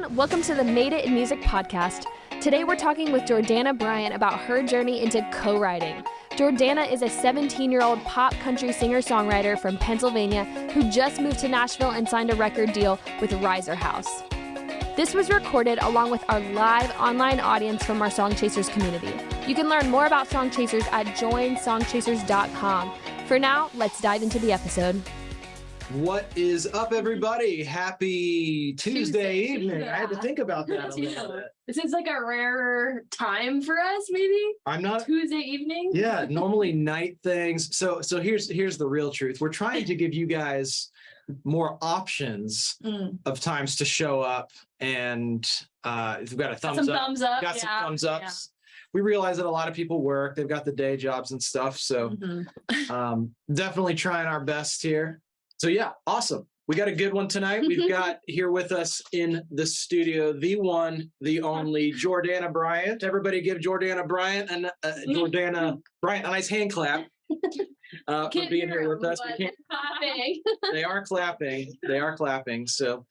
everyone. Welcome to the Made It in Music podcast. Today we're talking with Jordana Bryant about her journey into co-writing. Jordana is a 17-year-old pop country singer-songwriter from Pennsylvania who just moved to Nashville and signed a record deal with Riser House. This was recorded along with our live online audience from our Song Chasers community. You can learn more about Song Chasers at joinsongchasers.com. For now, let's dive into the episode. What is up, everybody? Happy Tuesday evening. I had to think about that a little bit. This is like a rarer time for us, maybe? I'm not Tuesday evening? Yeah, normally night things. So here's the real truth. We're trying to give you guys more options of times to show up, and we've got a thumbs up. Thumbs up. Got some thumbs ups. Yeah. We realize that a lot of people work, they've got the day jobs and stuff. So definitely trying our best here. So yeah, awesome. We got a good one tonight. We've got here with us in the studio, the one, the only Jordana Bryant. Everybody give Jordana Bryant and Jordana Bryant a nice hand clap for being here with us. They are clapping. They are clapping. So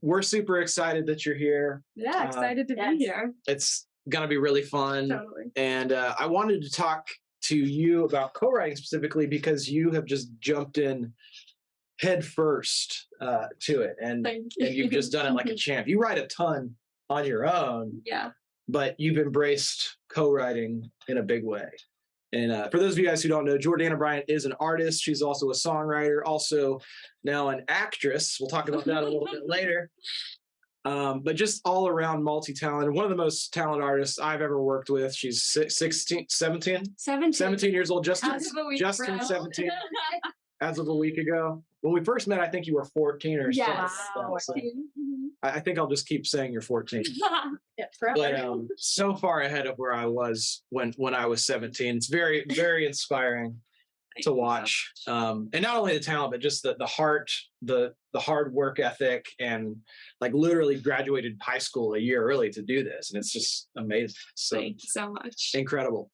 we're super excited that you're here. Yeah, excited to be here. It's gonna be really fun. Totally. And I wanted to talk to you about co-writing specifically because you have just jumped in head first to it, and you've just done it like a champ. You write a ton on your own, but you've embraced co-writing in a big way. And for those of you guys who don't know, Jordana Bryant is an artist. She's also a songwriter, also now an actress. We'll talk about that a little bit later. But just all around multi-talented, one of the most talented artists I've ever worked with. She's 17 years old, just turned 17 as of a week ago. When we first met, I think you were 14 or so. So I think I'll just keep saying you're 14. But so far ahead of where I was when I was 17. It's very, very inspiring to watch. And not only the talent, but just the heart, the hard work ethic, and like literally graduated high school a year early to do this. And it's just amazing. So thank you so much. Incredible.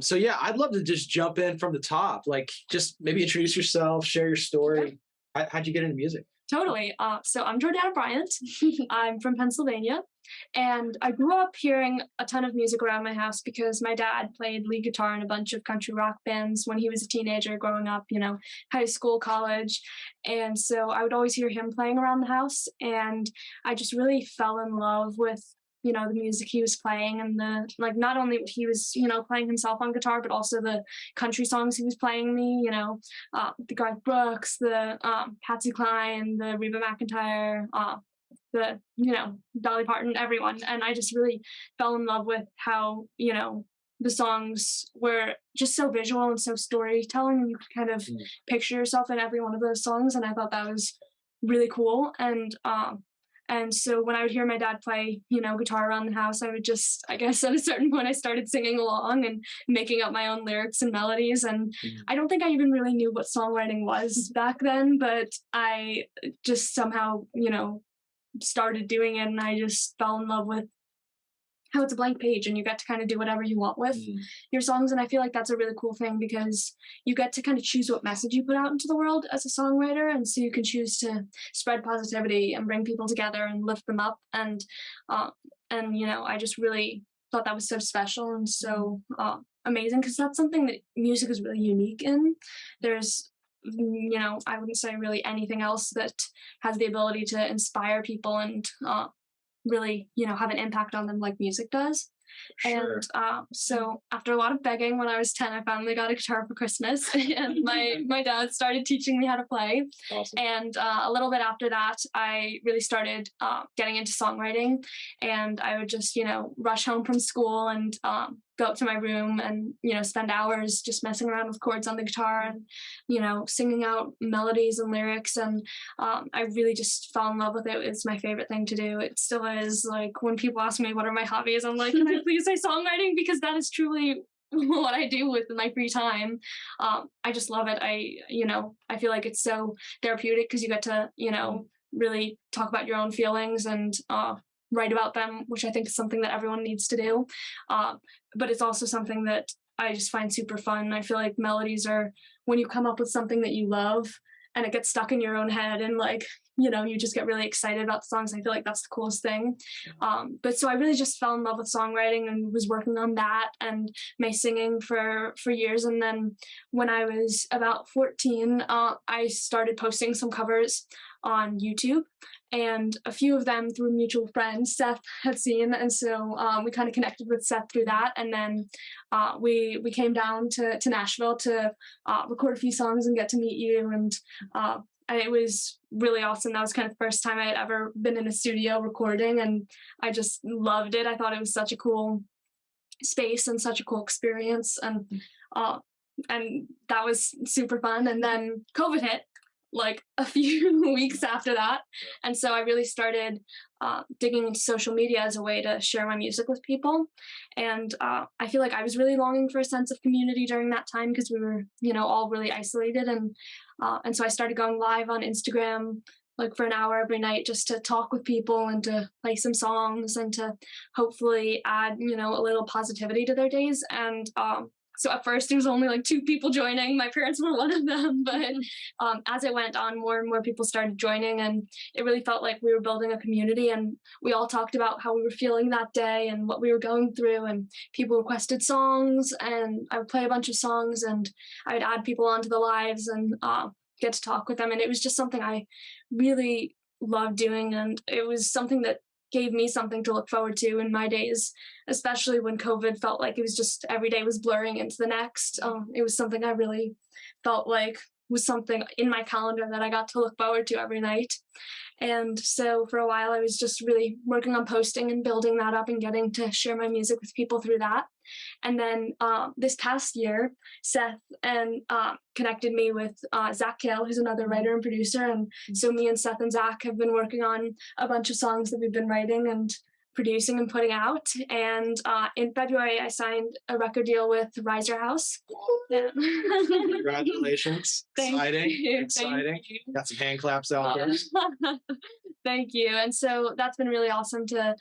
So yeah, I'd love to just jump in from the top, like just maybe introduce yourself, share your story. Okay. How'd you get into music? Totally. So I'm Jordana Bryant. I'm from Pennsylvania, and I grew up hearing a ton of music around my house because my dad played lead guitar in a bunch of country rock bands when he was a teenager growing up, high school, college. And so I would always hear him playing around the house, and I just really fell in love with the music he was playing, and not only he was, playing himself on guitar, but also the country songs he was playing me, the Garth Brooks, the Patsy Cline, the Reba McEntire, the, Dolly Parton, everyone. And I just really fell in love with how, the songs were just so visual and so storytelling, and you could kind of picture yourself in every one of those songs. And I thought that was really cool. And so when I would hear my dad play, guitar around the house, I would just, I guess at a certain point, I started singing along and making up my own lyrics and melodies. And I don't think I even really knew what songwriting was back then, but I just somehow, started doing it, and I just fell in love with how it's a blank page and you get to kind of do whatever you want with your songs. And I feel like that's a really cool thing because you get to kind of choose what message you put out into the world as a songwriter. And so you can choose to spread positivity and bring people together and lift them up. And I just really thought that was so special and so amazing, because that's something that music is really unique in. There's I wouldn't say really anything else that has the ability to inspire people and really, have an impact on them like music does. Sure. And so after a lot of begging, when I was 10, I finally got a guitar for Christmas, and my dad started teaching me how to play. Awesome. And a little bit after that, I really started getting into songwriting, and I would just, rush home from school and go up to my room and, spend hours just messing around with chords on the guitar and, singing out melodies and lyrics. And I really just fell in love with it. It's my favorite thing to do. It still is. Like when people ask me what are my hobbies, I'm like, can I please say songwriting? Because that is truly what I do with my free time. I just love it. I feel like it's so therapeutic because you get to, really talk about your own feelings and write about them, which I think is something that everyone needs to do. But it's also something that I just find super fun. I feel like melodies are when you come up with something that you love and it gets stuck in your own head, and like, you know, you just get really excited about the songs. I feel like that's the coolest thing. But so I really just fell in love with songwriting and was working on that and my singing for years. And then when I was about 14, I started posting some covers on YouTube, and a few of them through mutual friends Seth had seen, and so we kind of connected with Seth through that, and then we came down to Nashville to record a few songs and get to meet you, and it was really awesome. That was kind of the first time I had ever been in a studio recording, and I just loved it. I thought it was such a cool space and such a cool experience, and that was super fun. And then COVID hit like a few weeks after that, and so I really started digging into social media as a way to share my music with people. And I feel like I was really longing for a sense of community during that time because we were, you know, all really isolated, and so I started going live on Instagram like for an hour every night just to talk with people and to play some songs and to hopefully add, you know, a little positivity to their days. And so at first, there was only like 2 people joining. My parents were one of them. But as it went on, more and more people started joining. And it really felt like we were building a community. And we all talked about how we were feeling that day and what we were going through. And people requested songs. And I would play a bunch of songs. And I would add people onto the lives and get to talk with them. And it was just something I really loved doing. And it was something that gave me something to look forward to in my days, especially when COVID felt like it was just every day was blurring into the next. It was something I really felt like was something in my calendar that I got to look forward to every night. And so for a while, I was just really working on posting and building that up and getting to share my music with people through that. And then this past year, Seth and connected me with Zach Kale, who's another writer and producer. And so me and Seth and Zach have been working on a bunch of songs that we've been writing and producing and putting out. And in February, I signed a record deal with Riser House. Yeah. Congratulations. Exciting. Thank you. Got some hand claps out there. Thank you. And so that's been really awesome to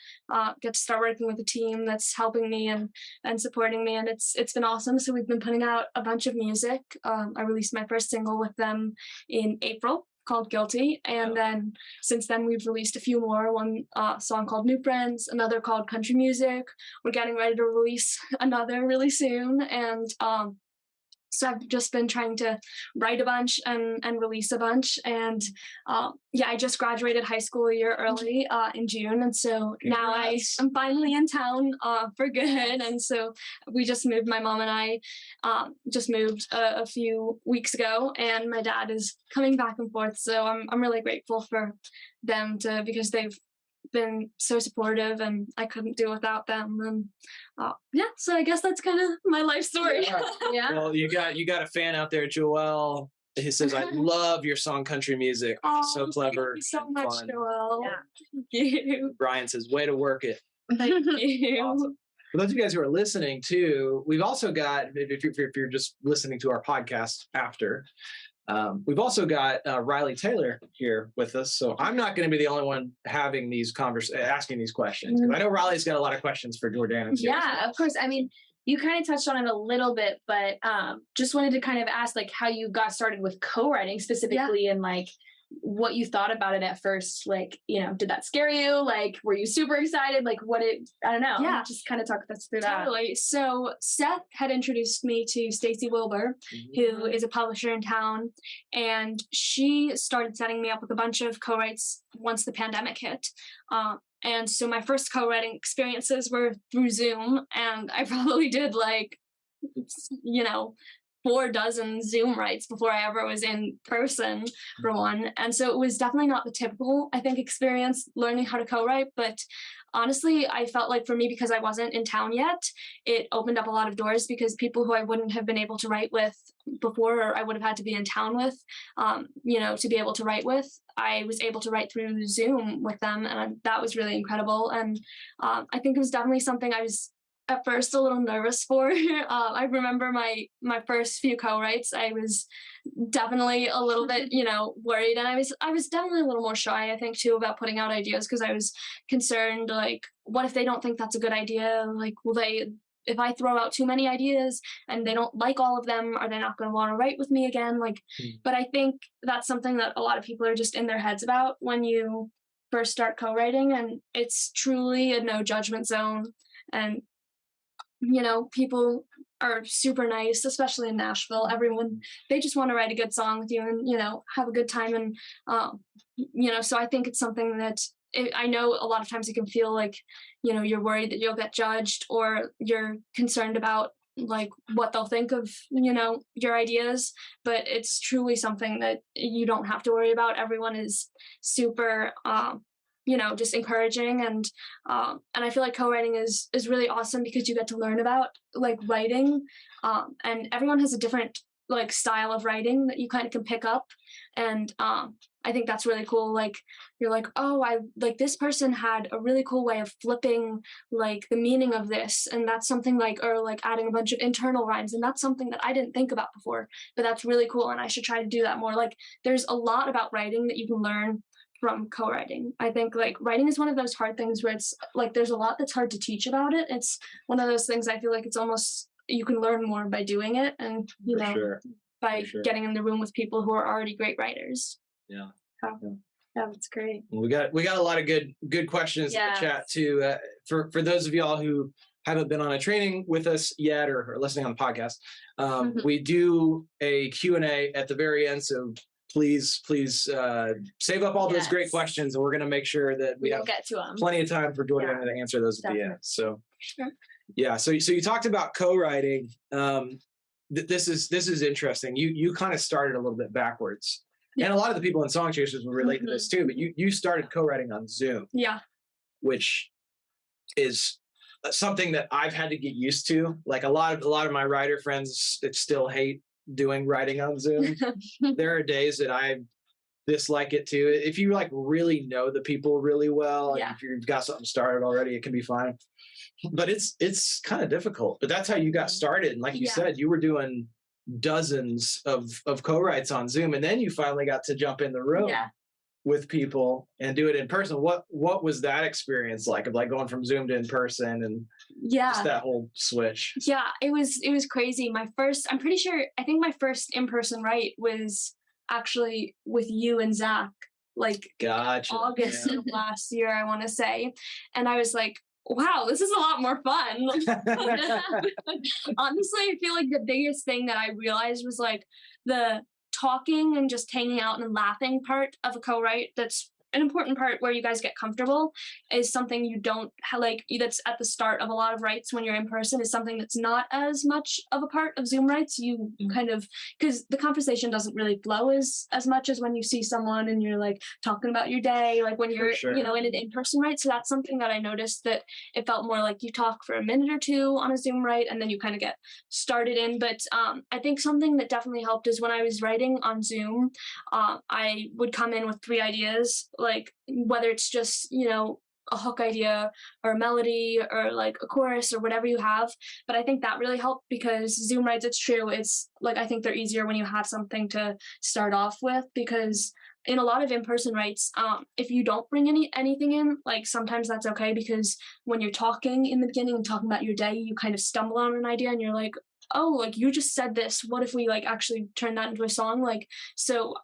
get to start working with a team that's helping me and supporting me. And it's been awesome. So we've been putting out a bunch of music. I released my first single with them in April called Guilty. And then since then we've released a few more, one song called New Friends, another called Country Music. We're getting ready to release another really soon. And so I've just been trying to write a bunch and release a bunch. And I just graduated high school a year early in June. And so now I'm finally in town for good. And so we just moved, my mom and I just moved a few weeks ago, and my dad is coming back and forth. So I'm really grateful for them because they've been so supportive, and I couldn't do without them. And so I guess that's kind of my life story. Yeah. Well, you got a fan out there, Joelle. He says, "I love your song, Country Music. So clever, thank you so much, fun." Joelle. Yeah. Thank you. Brian says, "Way to work it." Thank you. Awesome. For those of you guys who are listening too, we've also got, if you're just listening to our podcast after, we've also got Riley Taylor here with us. So I'm not going to be the only one having these asking these questions. I know Riley's got a lot of questions for Jordana too. Yeah, of course. I mean, you kind of touched on it a little bit, but just wanted to kind of ask like how you got started with co-writing specifically, and like what you thought about it at first. Like, you know, did that scare you? Like, were you super excited? Like I don't know. Yeah. Just kind of talk us through that. Totally. So Seth had introduced me to Stacy Wilbur, who is a publisher in town, and she started setting me up with a bunch of co-writes once the pandemic hit. And so my first co-writing experiences were through Zoom, and I probably did 4 dozen Zoom writes before I ever was in person for one. And so it was definitely not the typical, I think, experience learning how to co-write. But honestly, I felt like for me, because I wasn't in town yet, it opened up a lot of doors, because people who I wouldn't have been able to write with before, or I would have had to be in town with, to be able to write with, I was able to write through Zoom with them. And that was really incredible. And I think it was definitely something I was at first a little nervous for. I remember my first few co-writes, I was definitely a little bit, worried. And I was definitely a little more shy, I think, too, about putting out ideas, because I was concerned, like, what if they don't think that's a good idea? Like, will they if I throw out too many ideas and they don't like all of them, are they not going to want to write with me again? Like, but I think that's something that a lot of people are just in their heads about when you first start co-writing, and it's truly a no judgment zone. And people are super nice, especially in Nashville. Everyone, they just want to write a good song with you and have a good time. And so I think it's something that I know a lot of times it can feel like you're worried that you'll get judged, or you're concerned about like what they'll think of your ideas, but it's truly something that you don't have to worry about. Everyone is super just encouraging, and I feel like co-writing is really awesome because you get to learn about like writing, and everyone has a different like style of writing that you kind of can pick up, and I think that's really cool. Like you're like, oh, I like this person had a really cool way of flipping like the meaning of this, and that's something like, or like adding a bunch of internal rhymes, and that's something that I didn't think about before, but that's really cool, and I should try to do that more. Like there's a lot about writing that you can learn from co-writing. I think like writing is one of those hard things where it's like there's a lot that's hard to teach about it. It's one of those things I feel like it's almost you can learn more by doing it, and by getting in the room with people who are already great writers. Yeah. Yeah, that's great. Well, we got a lot of good questions in the chat too. For those of y'all who haven't been on a training with us yet or listening on the podcast, we do a Q&A at the very end. So please save up all those great questions, and we're going to make sure that we have get to them. Plenty of time for Jordana to answer those at the end. So yeah, so you talked about co-writing. This is interesting. You kind of started a little bit backwards, and a lot of the people in Song Chasers will relate to this too. But you started co-writing on Zoom, which is something that I've had to get used to. Like a lot of my writer friends that still hate doing writing on Zoom. There are days that I dislike it too. If you like really know the people really well, and if you've got something started already, it can be fine. But it's kind of difficult. But that's how you got started. And like you said, you were doing dozens of co-writes on Zoom, and then you finally got to jump in the room with people and do it in person. What was that experience like, of like going from Zoom to in person and just that whole switch? Yeah, it was crazy. I'm pretty sure, I think my first in-person write was actually with you and Zach, like August of last year, I want to say. And I was like, wow, this is a lot more fun. Honestly, I feel like the biggest thing that I realized was like the talking and just hanging out and laughing part of a co-write. That's an important part where you guys get comfortable, is something you don't like, that's at the start of a lot of writes when you're in person, is something that's not as much of a part of Zoom writes. You kind of, because the conversation doesn't really flow as much as when you see someone and you're like talking about your day, like when you're in an in-person write. So that's something that I noticed, that it felt more like you talk for a minute or two on a Zoom write and then you kind of get started in. But I think something that definitely helped is when I was writing on Zoom, I would come in with 3 ideas, like whether it's just a hook idea or a melody or like a chorus or whatever you have. But I think that really helped, because Zoom writes, it's true, it's like I think they're easier when you have something to start off with, because in a lot of in-person writes, if you don't bring anything in, like sometimes that's okay, because when you're talking in the beginning and talking about your day, you kind of stumble on an idea and you're like, oh, like you just said this, what if we like actually turn that into a song? Like, so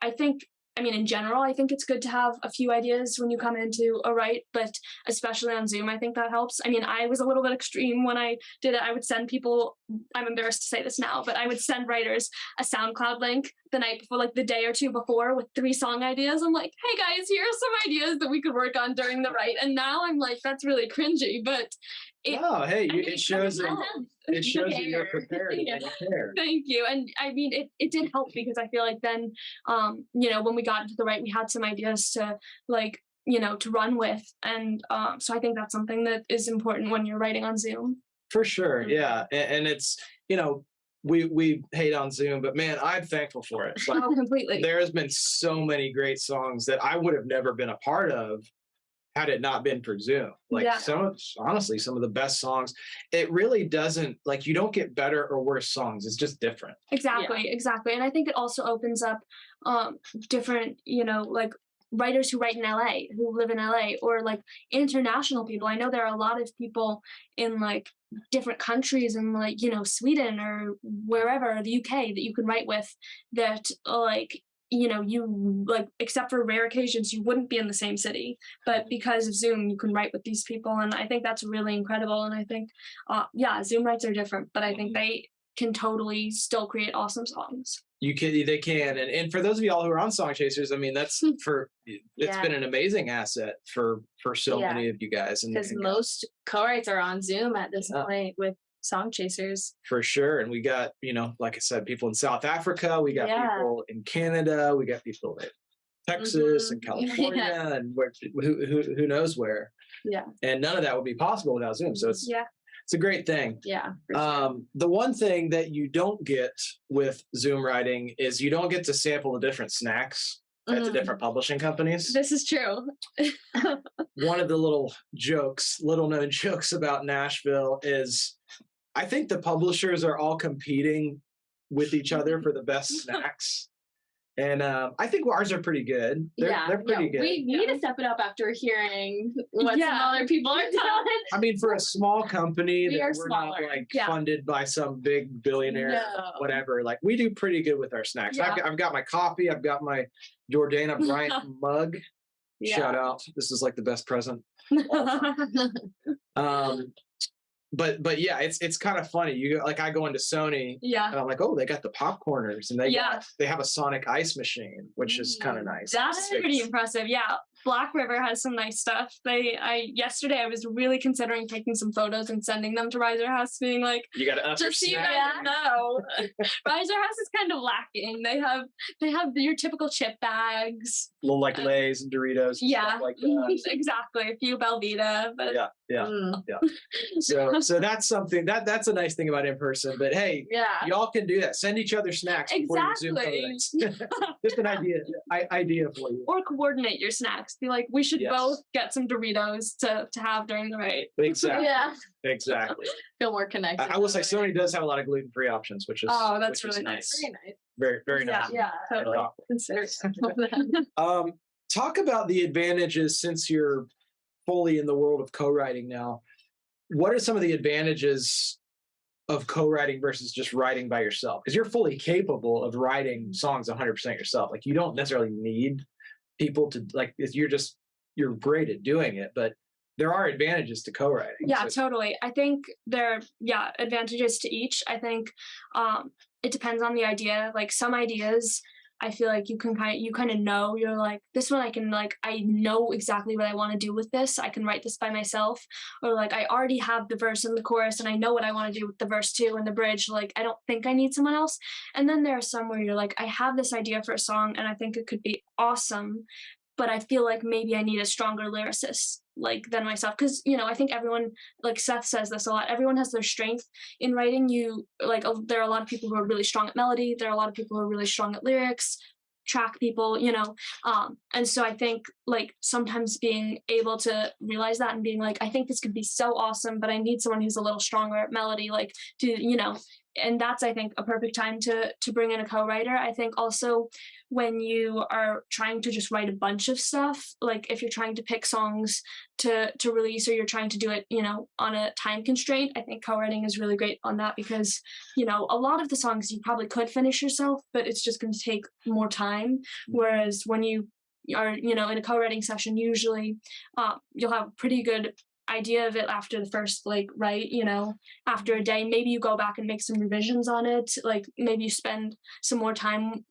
I mean, in general, I think it's good to have a few ideas when you come into a write, but especially on Zoom, I think that helps. I mean, I was a little bit extreme when I did it. I would send people, I'm embarrassed to say this now, but I would send writers a SoundCloud link the night before, like the day or two before, with 3 song ideas. I'm like, hey guys, here are some ideas that we could work on during the write. And now I'm like, that's really cringy, but it shows that you're prepared and you care. Thank you. And I mean, it did help, because I feel like then, when we got into the write, we had some ideas to like, to run with. And so I think that's something that is important when you're writing on Zoom. For sure. Yeah. And it's, we hate on Zoom, but man, I'm thankful for it. Like, completely. There has been so many great songs that I would have never been a part of had it not been for Zoom. Like honestly, some of the best songs, it really doesn't, like, you don't get better or worse songs. It's just different. Exactly. And I think it also opens up different, like writers who write in LA, who live in LA, or like international people. I know there are a lot of people in like different countries and like, you know, Sweden or wherever, the UK, that you can write with that like, you know, you like, except for rare occasions, you wouldn't be in the same city, but because of Zoom, you can write with these people. And I think that's really incredible. And I think, yeah, Zoom writes are different, but I think they can totally still create awesome songs. They can. And for those of y'all who are on Song Chasers, I mean, it's been an amazing asset for so many of you guys. Because most co-writes are on Zoom at this point with Song Chasers. For sure. And we got, you know, like I said, people in South Africa, we got people in Canada, we got people in Texas and California and who knows where. Yeah. And none of that would be possible without Zoom. So it's a great thing. Yeah. For sure. The one thing that you don't get with Zoom writing is you don't get to sample the different snacks at the different publishing companies. This is true. One of the little known jokes about Nashville is I think the publishers are all competing with each other for the best snacks. And I think ours are pretty good. They're pretty good. We need to step it up after hearing what some other people are doing. I mean, for a small company we're not like funded by some big billionaire whatever, like we do pretty good with our snacks. I've got my coffee. I've got my Jordana Bryant mug. Shout out. This is like the best present. But yeah, it's kind of funny. I go into Sony, and I'm like, oh, they got the popcorners, and they have a Sonic ice machine, which is kind of nice. That's pretty impressive. Yeah, Black River has some nice stuff. Yesterday I was really considering taking some photos and sending them to Riser House, being like, you got to up just so you guys know, Riser House is kind of lacking. They have your typical chip bags, little like Lay's and Doritos, and stuff like that. Exactly, a few Belvita, but So that's something that's a nice thing about in person. But hey, y'all can do that. Send each other snacks before you Zoom meetings. Just an idea for you. Or coordinate your snacks. Be like, we should both get some Doritos to have during the write. Exactly. Exactly. Feel more connected. I will say Sony does have a lot of gluten-free options, which is that's really nice. Very nice. Very, very nice. Yeah, totally. Consider that. Talk about the advantages since you're fully in the world of co-writing now. What are some of the advantages of co-writing versus just writing by yourself? Because you're fully capable of writing songs 100% yourself. Like you don't necessarily need people to you're great at doing it, but there are advantages to co-writing. Yeah, totally. I think there are advantages to each. I think it depends on the idea. Like some ideas I feel like you kind of know, you're like, this one I know exactly what I want to do with this. I can write this by myself. Or like, I already have the verse and the chorus and I know what I want to do with the verse too and the bridge. Like, I don't think I need someone else. And then there are some where you're like, I have this idea for a song and I think it could be awesome, but I feel like maybe I need a stronger lyricist than myself. Because, I think everyone, like Seth says this a lot, everyone has their strength in writing. There are a lot of people who are really strong at melody. There are a lot of people who are really strong at lyrics, track people, and so I think sometimes being able to realize that and being like, I think this could be so awesome, but I need someone who's a little stronger at melody, and that's, I think, a perfect time to bring in a co-writer. I think also when you are trying to just write a bunch of stuff, like if you're trying to pick songs to release or you're trying to do it, on a time constraint, I think co-writing is really great on that because, a lot of the songs you probably could finish yourself, but it's just going to take more time. Whereas when you are, in a co-writing session, usually you'll have a pretty good idea of it after the first write, after a day. Maybe you go back and make some revisions on it, maybe you spend some more time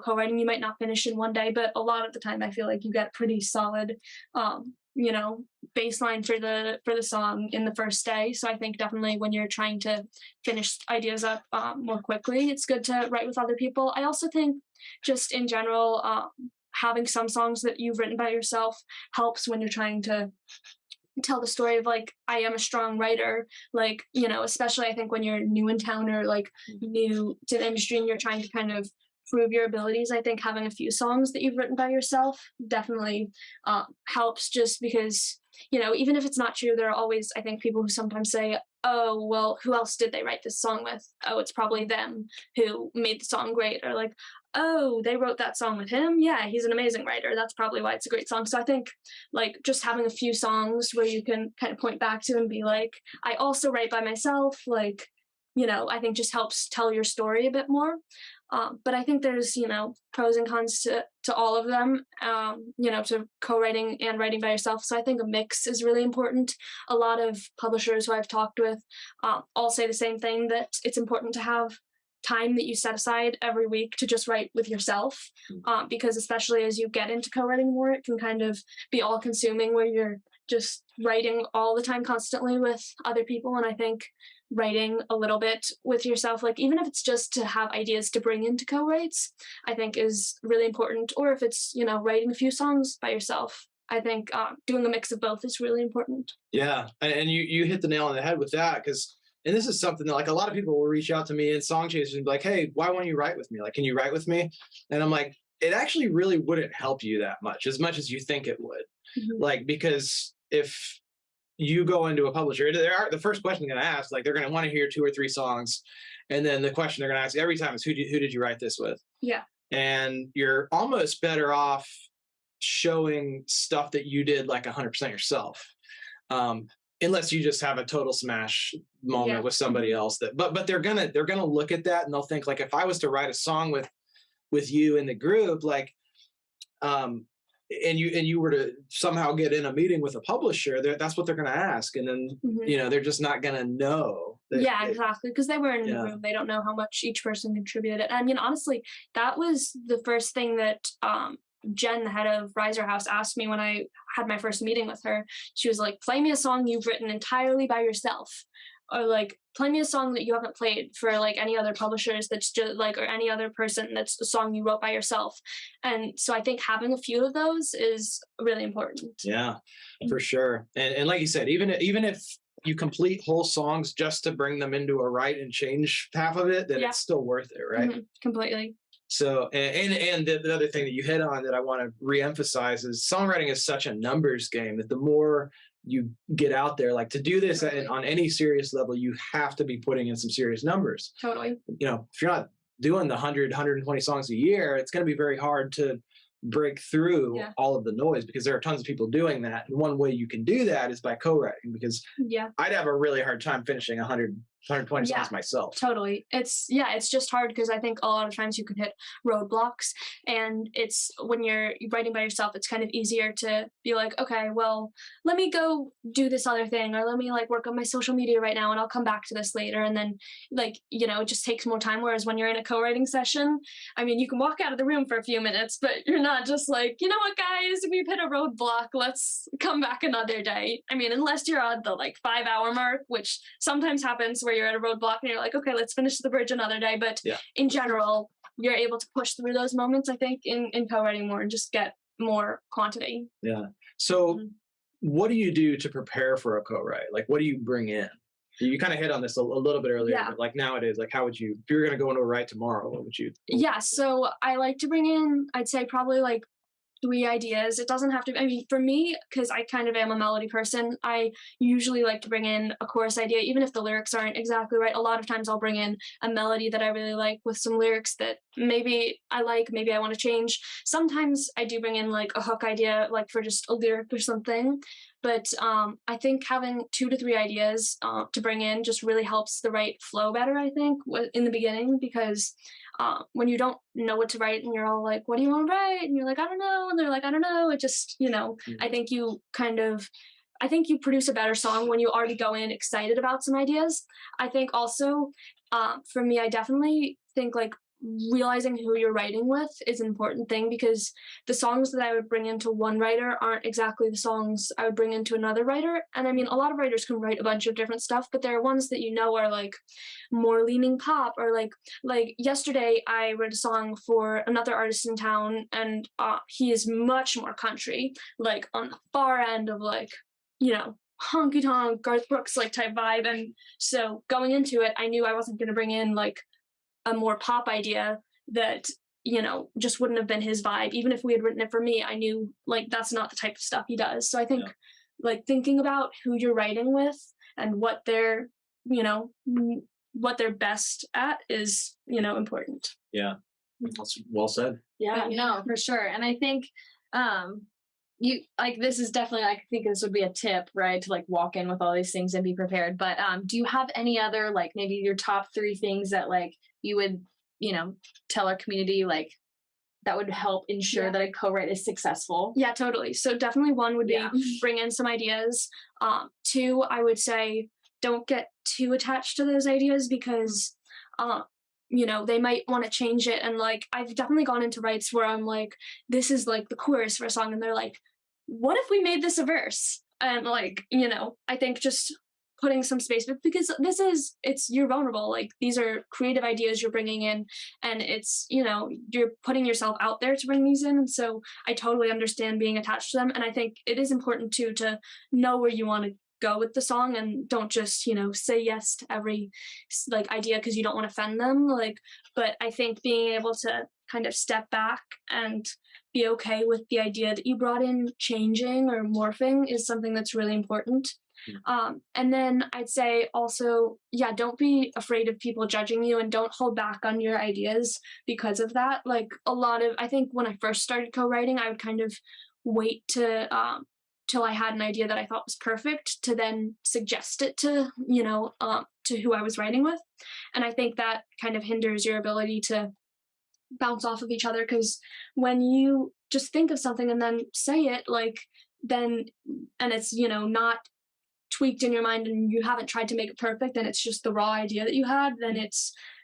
co-writing. You might not finish in one day, but a lot of the time I feel like you get pretty solid baseline for the song in the first day. So I think definitely when you're trying to finish ideas up more quickly, it's good to write with other people. I also think just in general having some songs that you've written by yourself helps when you're trying to tell the story of I am a strong writer, especially I think when you're new in town or new to the industry and you're trying to kind of prove your abilities. I think having a few songs that you've written by yourself definitely helps, just because even if it's not true, there are always, I think, people who sometimes say, oh, well, who else did they write this song with? Oh, it's probably them who made the song great. Or like, oh, they wrote that song with him. Yeah, he's an amazing writer. That's probably why it's a great song. So I think like just having a few songs where you can kind of point back to and be like, I also write by myself, like, I think just helps tell your story a bit more. But I think there's, pros and cons to all of them, to co-writing and writing by yourself. So I think a mix is really important. A lot of publishers who I've talked with all say the same thing, that it's important to have time that you set aside every week to just write with yourself, because especially as you get into co-writing more, it can kind of be all consuming where you're just writing all the time constantly with other people. And I think writing a little bit with yourself, like even if it's just to have ideas to bring into co-writes, I think is really important. Or if it's, writing a few songs by yourself, I think doing a mix of both is really important. Yeah. And you hit the nail on the head with that, because, and this is something that like a lot of people will reach out to me in Song Chasers and be like, hey, why won't you write with me? Like, can you write with me? And I'm like, it actually really wouldn't help you that much as you think it would. Mm-hmm. Like, because if you go into a publisher, the first question they're going to ask, like they're going to want to hear 2 or 3 songs. And then the question they're going to ask every time is, who did you write this with? Yeah. And you're almost better off showing stuff that you did like 100% yourself. Unless you just have a total smash moment with somebody else but they're going to look at that and they'll think like, if I was to write a song with you in the group, like, and you were to somehow get in a meeting with a publisher, that's what they're going to ask. And then, they're just not going to know. Exactly. Because they were in the room. They don't know how much each person contributed. I mean, honestly, that was the first thing that Jen, the head of Riser House, asked me when I had my first meeting with her. She was like, play me a song you've written entirely by yourself. Or like, play me a song that you haven't played for like any other publishers that's just like, or any other person that's a song you wrote by yourself. And so I think having a few of those is really important. Yeah, for sure. And like you said, even if you complete whole songs just to bring them into a write and change half of it, then it's still worth it, right? Mm-hmm. Completely. So, and the other thing that you hit on that I want to reemphasize is songwriting is such a numbers game that the more you get out there, like to do this on any serious level, you have to be putting in some serious numbers. Totally. If you're not doing the 120 songs a year, it's going to be very hard to break through all of the noise, because there are tons of people doing that. And one way you can do that is by co-writing, because I'd have a really hard time finishing 120 songs myself. Totally. It's just hard because I think a lot of times you can hit roadblocks, and it's when you're writing by yourself, it's kind of easier to be like, okay, well, let me go do this other thing, or let me like work on my social media right now and I'll come back to this later. And then like, it just takes more time. Whereas when you're in a co-writing session, I mean, you can walk out of the room for a few minutes, but you're not just like, you know what, guys, we've hit a roadblock, let's come back another day. I mean, unless you're on the like 5-hour mark, which sometimes happens where you're at a roadblock and you're like, okay, let's finish the bridge another day. But in general, you're able to push through those moments, I think, in co-writing more and just get more quantity. Yeah. So what do you do to prepare for a co-write? Like, what do you bring in? You kind of hit on this a little bit earlier, but like nowadays, like how would you, if you were going to go into a write tomorrow, what would you? Yeah. So I like to bring in, I'd say probably like 3 ideas. It doesn't have to, I mean, for me, because I kind of am a melody person, I usually like to bring in a chorus idea, even if the lyrics aren't exactly right. A lot of times I'll bring in a melody that I really like with some lyrics that maybe I like, maybe I want to change. Sometimes I do bring in like a hook idea, like for just a lyric or something. But I think having 2 to 3 ideas to bring in just really helps the write flow better, I think, in the beginning, because when you don't know what to write and you're all like, what do you want to write? And you're like, I don't know. And they're like, I don't know. It just, I think you produce a better song when you already go in excited about some ideas. I think also, for me, I definitely think like realizing who you're writing with is an important thing, because the songs that I would bring into one writer aren't exactly the songs I would bring into another writer. And I mean, a lot of writers can write a bunch of different stuff, but there are ones that are like more leaning pop, or like yesterday I wrote a song for another artist in town, and he is much more country, like on the far end of like, honky tonk Garth Brooks like type vibe. And so going into it, I knew I wasn't going to bring in like a more pop idea that, just wouldn't have been his vibe. Even if we had written it for me, I knew like that's not the type of stuff he does. So I think like thinking about who you're writing with and what they're, what they're best at is, important. Yeah. That's well said. Yeah, no, for sure. And I think you like this is definitely I think this would be a tip, right? To like walk in with all these things and be prepared. But do you have any other like maybe your top 3 things that like you would, tell our community like that would help ensure that a co-write is successful? Yeah, totally. So definitely one would be bring in some ideas. 2, I would say don't get too attached to those ideas because they might want to change it. And like I've definitely gone into writes where I'm like, this is like the chorus for a song, and they're like, what if we made this a verse? And like, I think just putting some space, but because you're vulnerable. Like these are creative ideas you're bringing in, and it's, you're putting yourself out there to bring these in. And so I totally understand being attached to them. And I think it is important too, to know where you want to go with the song, and don't just, say yes to every like idea because you don't want to offend them. Like, but I think being able to kind of step back and be okay with the idea that you brought in changing or morphing is something that's really important. And then I'd say also, don't be afraid of people judging you, and don't hold back on your ideas because of that. Like I think when I first started co-writing, I would kind of wait to till I had an idea that I thought was perfect to then suggest it to, to who I was writing with. And I think that kind of hinders your ability to bounce off of each other, because when you just think of something and then say it, like then, and it's, not tweaked in your mind and you haven't tried to make it perfect and it's just the raw idea that you had, then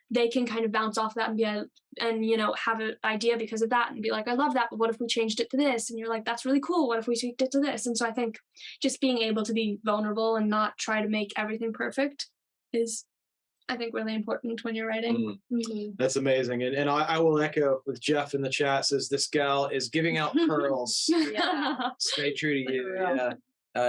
they can kind of bounce off that and have an idea because of that and be like, I love that, but what if we changed it to this? And you're like, that's really cool, what if we tweaked it to this? And so I think just being able to be vulnerable and not try to make everything perfect is, I think, really important when you're writing. That's amazing. And I will echo with Jeff in the chat, says this gal is giving out pearls. Stay true to you.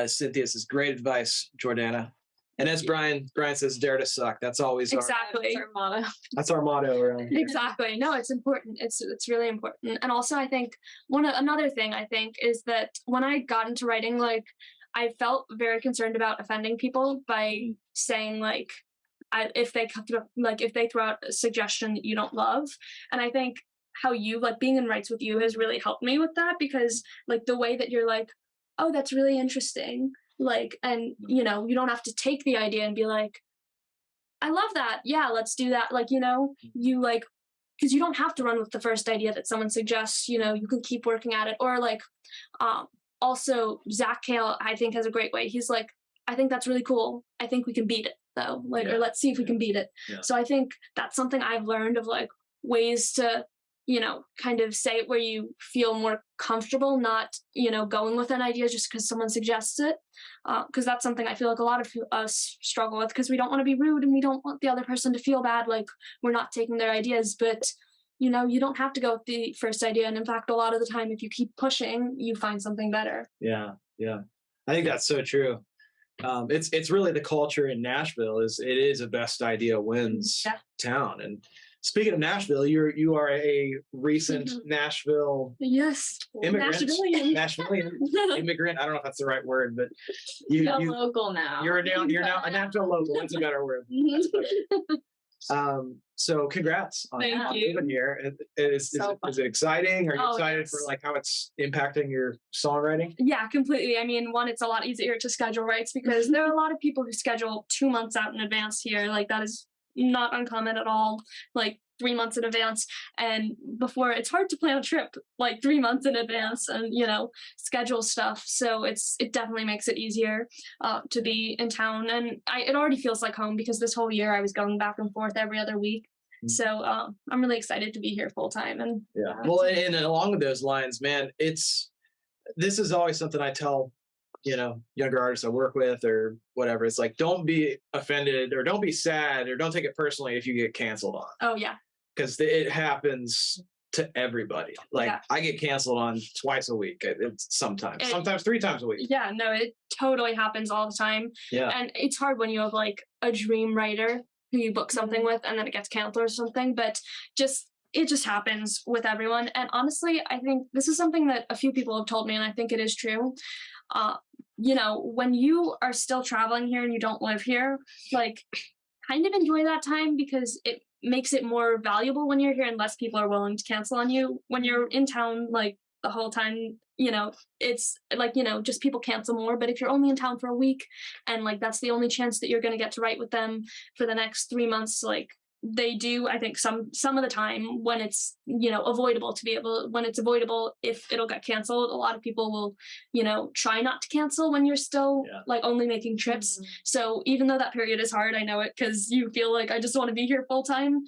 Cynthia says, great advice, Jordana. And as Brian says, dare to suck. That's always that's our motto. That's our motto around here. Exactly. No, it's important. It's really important. And also I think another thing I think is that when I got into writing, like I felt very concerned about offending people by saying like, if they throw out a suggestion that you don't love. And I think how you like being in writes with you has really helped me with that, because like the way that you're like, oh, that's really interesting. Like, and you don't have to take the idea and be like, I love that. Yeah, let's do that. Like, you like, because you don't have to run with the first idea that someone suggests, you can keep working at it. Or like, also Zach Kale, I think, has a great way. He's like, I think that's really cool. I think we can beat it though. Like, or let's see if we can beat it. Yeah. So I think that's something I've learned of like ways to, kind of say it where you feel more comfortable, not, going with an idea just because someone suggests it. Because that's something I feel like a lot of us struggle with, because we don't want to be rude and we don't want the other person to feel bad, like we're not taking their ideas. But, you don't have to go with the first idea. And in fact, a lot of the time, if you keep pushing, you find something better. Yeah. Yeah. I think that's so true. It's really the culture in Nashville it is a best idea wins town. And speaking of Nashville, you are a recent Nashville immigrant. Nashvilleian immigrant. I don't know if that's the right word, but you're local now. You're now a Nashville local. That's a better word. So congrats on moving here. Is it exciting? Are you excited for like how it's impacting your songwriting? Yeah, completely. I mean, one, it's a lot easier to schedule writes because there are a lot of people who schedule 2 months out in advance here. Like that is not uncommon at all. Like 3 months in advance, and before it's hard to plan a trip like 3 months in advance and schedule stuff. So it definitely makes it easier to be in town, and it already feels like home because this whole year I was going back and forth every other week. So I'm really excited to be here full time. And well, and along with those lines, man, this is always something I tell younger artists I work with or whatever. It's like, don't be offended or don't be sad or don't take it personally if you get canceled on. Oh yeah. Because it happens to everybody. Like I get canceled on twice a week. Sometimes 3 times a week. Yeah, no, it totally happens all the time. Yeah. And it's hard when you have like a dream writer who you book something with and then it gets canceled or something, but it just happens with everyone. And honestly, I think this is something that a few people have told me, and I think it is true. when you are still traveling here and you don't live here, like kind of enjoy that time because it makes it more valuable when you're here and less people are willing to cancel on you. When you're in town, like the whole time, it's like, just people cancel more. But if you're only in town for a week and like that's the only chance that you're going to get to write with them for the next 3 months, like they do, I think some of the time when it's avoidable to be able, when it's avoidable if it'll get canceled, a lot of people will try not to cancel when you're still like only making trips. So even though that period is hard, I know it, because you feel like I just want to be here full time.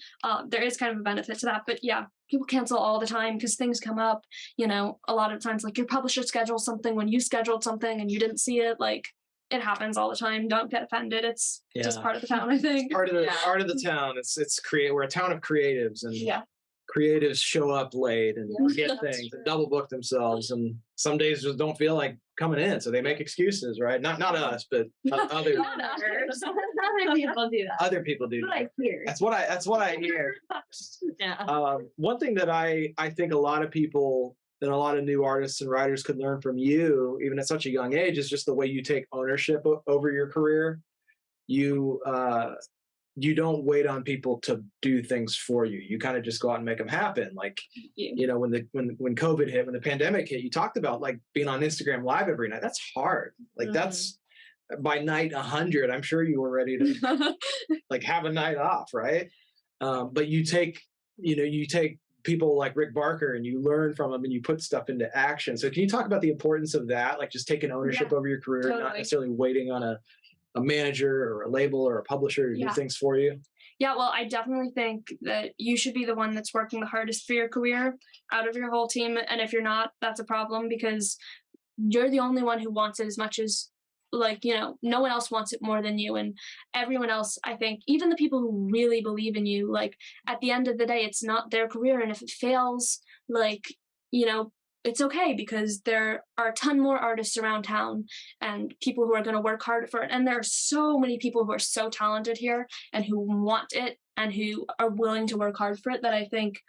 There is kind of a benefit to that, but yeah, people cancel all the time because things come up. A lot of times, like your publisher schedules something when you scheduled something and you didn't see it. Like it happens all the time. Don't get offended. It's just part of the town, I think. Part of the town. It's we're a town of creatives, and creatives show up late and get things and double book themselves, and some days just don't feel like coming in, so they make excuses, right? Not us, but other Other people do that. Other people do That's what I hear. That's what I hear. One thing that I think a lot of people and a lot of new artists and writers could learn from you, even at such a young age, is just the way you take ownership over your career. You don't wait on people to do things for you. You kind of just go out and make them happen. Like, when COVID hit, when the pandemic hit, you talked about like being on Instagram Live every night. That's hard. Like that's by night 100, I'm sure you were ready to like have a night off, right? But you take people like Rick Barker and you learn from them and you put stuff into action. So can you talk about the importance of that? Like just taking ownership over your career, not necessarily waiting on a manager or a label or a publisher to do things for you? Yeah, well, I definitely think that you should be the one that's working the hardest for your career out of your whole team. And if you're not, that's a problem, because you're the only one who wants it as much as, like, no one else wants it more than you. And everyone else, I think, even the people who really believe in you, like at the end of the day, it's not their career. And if it fails, like, it's okay, because there are a ton more artists around town and people who are going to work hard for it. And there are so many people who are so talented here and who want it and who are willing to work hard for it, that I think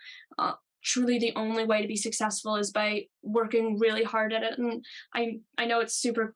truly the only way to be successful is by working really hard at it. And I know it's super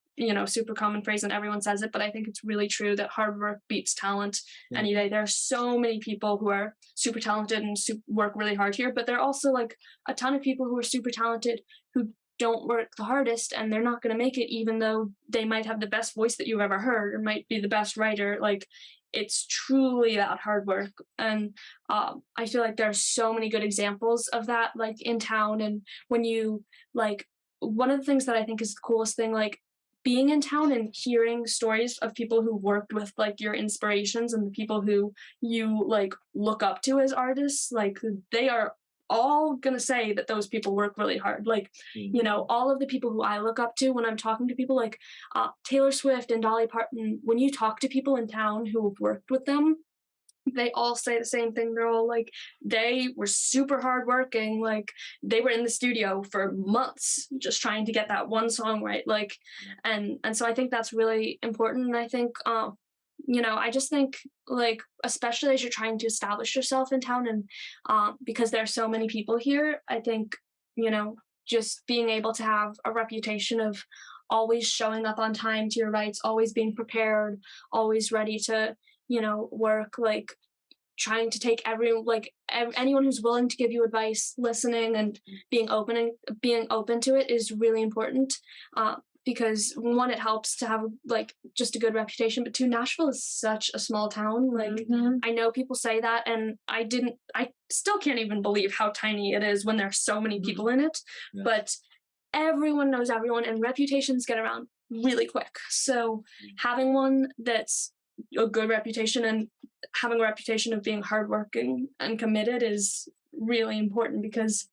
common phrase and everyone says it, but I think it's really true that hard work beats talent any day. There are so many people who are super talented and work really hard here, but there are also like a ton of people who are super talented who don't work the hardest, and they're not going to make it, even though they might have the best voice that you've ever heard or might be the best writer. Like, it's truly that hard work. And I feel like there are so many good examples of that, like in town. And when you, like, one of the things that I think is the coolest thing, like being in town and hearing stories of people who worked with like your inspirations and the people who you like look up to as artists, like they are all gonna say that those people work really hard. Like, all of the people who I look up to when I'm talking to people, like Taylor Swift and Dolly Parton, when you talk to people in town who have worked with them, they all say the same thing. They're all like, they were super hardworking. Like, they were in the studio for months just trying to get that one song right. Like, and so I think that's really important. And I think, I just think, like, especially as you're trying to establish yourself in town, and because there are so many people here, I think, just being able to have a reputation of always showing up on time to your rights, always being prepared, always ready to, work, like trying to take anyone who's willing to give you advice, listening and being open to it is really important. Because one, it helps to have like just a good reputation, but two, Nashville is such a small town. Like, I know people say that, and I still can't even believe how tiny it is when there's so many people in it, but everyone knows everyone and reputations get around really quick. So having one that's a good reputation and having a reputation of being hardworking and committed is really important, because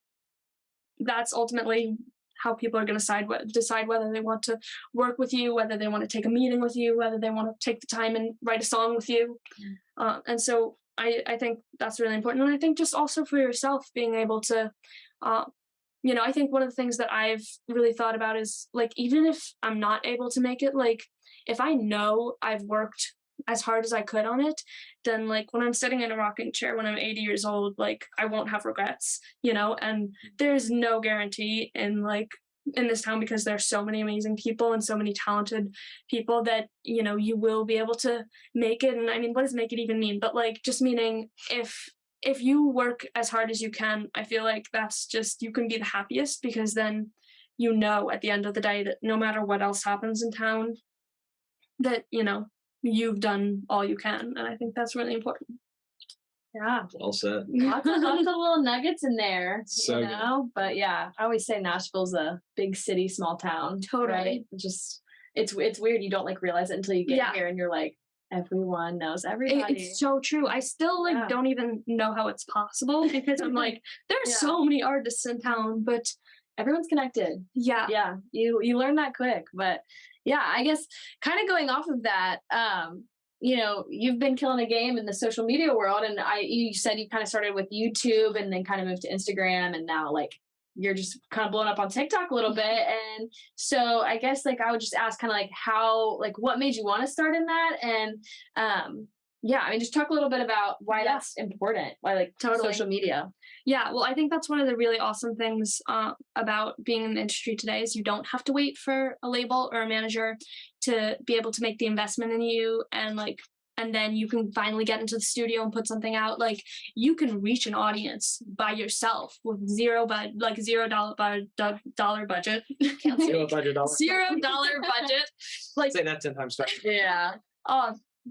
that's ultimately how people are going to decide whether they want to work with you, whether they want to take a meeting with you, whether they want to take the time and write a song with you. And so I think that's really important. And I think just also for yourself, being able to, I think one of the things that I've really thought about is, like, even if I'm not able to make it, like, if I know I've worked as hard as I could on it, then like when I'm sitting in a rocking chair when I'm 80 years old, like I won't have regrets, and there's no guarantee in like in this town because there's so many amazing people and so many talented people that, you know, you will be able to make it. And I mean, what does make it even mean? But like, just meaning if you work as hard as you can, I feel like that's just, you can be the happiest, because then you know at the end of the day that no matter what else happens in town, that, you know, you've done all you can. And I think that's really important. Yeah. Well said. Lots of little nuggets in there, So you know? But yeah, I always say Nashville's a big city, small town. Totally. Right? Just, it's weird. You don't like realize it until you get here and you're like, everyone knows everybody. It's so true. I still like don't even know how it's possible, because I'm like, there's so many artists in town, but everyone's connected. Yeah. You learn that quick. But yeah, I guess kind of going off of that, you know, you've been killing a game in the social media world, and you said you kind of started with YouTube and then kind of moved to Instagram, and now like you're just kind of blowing up on TikTok a little bit. And so I guess like I would just ask kind of like how, like what made you want to start in that? And yeah, I mean, just talk a little bit about why that's important, why like social media. Yeah, well, I think that's one of the really awesome things about being in the industry today is you don't have to wait for a label or a manager to be able to make the investment in you, and then you can finally get into the studio and put something out. Like, you can reach an audience by yourself with $0 dollar budget. Can't say $0 budget. $0 budget. Like, say that 10 times fast. Yeah.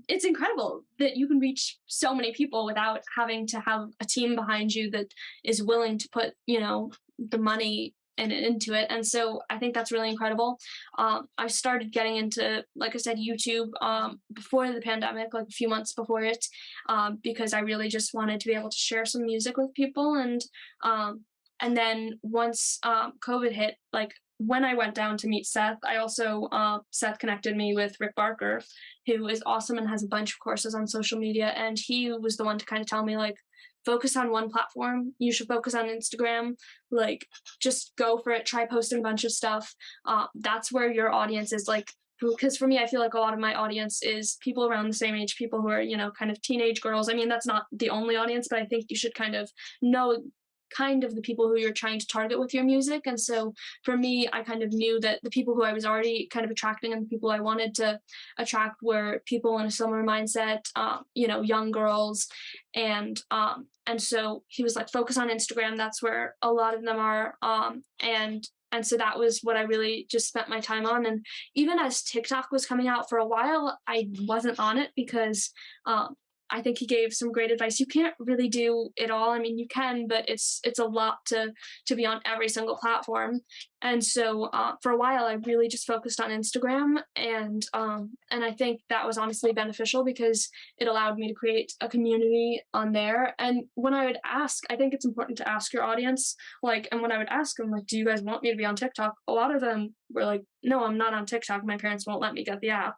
It's incredible that you can reach so many people without having to have a team behind you that is willing to put, you know, the money into it. And so I think that's really incredible. I started getting into, like I said, YouTube before the pandemic, like a few months before it, because I really just wanted to be able to share some music with people. And then once COVID hit, like when I went down to meet Seth, I also, Seth connected me with Rick Barker, who is awesome and has a bunch of courses on social media. And he was the one to kind of tell me, like, focus on one platform. You should focus on Instagram. Like, just go for it. Try posting a bunch of stuff. That's where your audience is, like, because for me, I feel like a lot of my audience is people around the same age, people who are, you know, kind of teenage girls. I mean, that's not the only audience, but I think you should kind of know kind of the people who you're trying to target with your music. And so for me, I kind of knew that the people who I was already kind of attracting and the people I wanted to attract were people in a similar mindset, you know, young girls. And so he was like, focus on Instagram. That's where a lot of them are. And so that was what I really just spent my time on. And even as TikTok was coming out for a while, I wasn't on it because I think he gave some great advice. You can't really do it all. I mean, you can, but it's a lot to be on every single platform. And so for a while, I really just focused on Instagram, and I think that was honestly beneficial because it allowed me to create a community on there. And when I would ask, I think it's important to ask your audience, like, and when I would ask them, like, do you guys want me to be on TikTok? A lot of them were like, no, I'm not on TikTok. My parents won't let me get the app.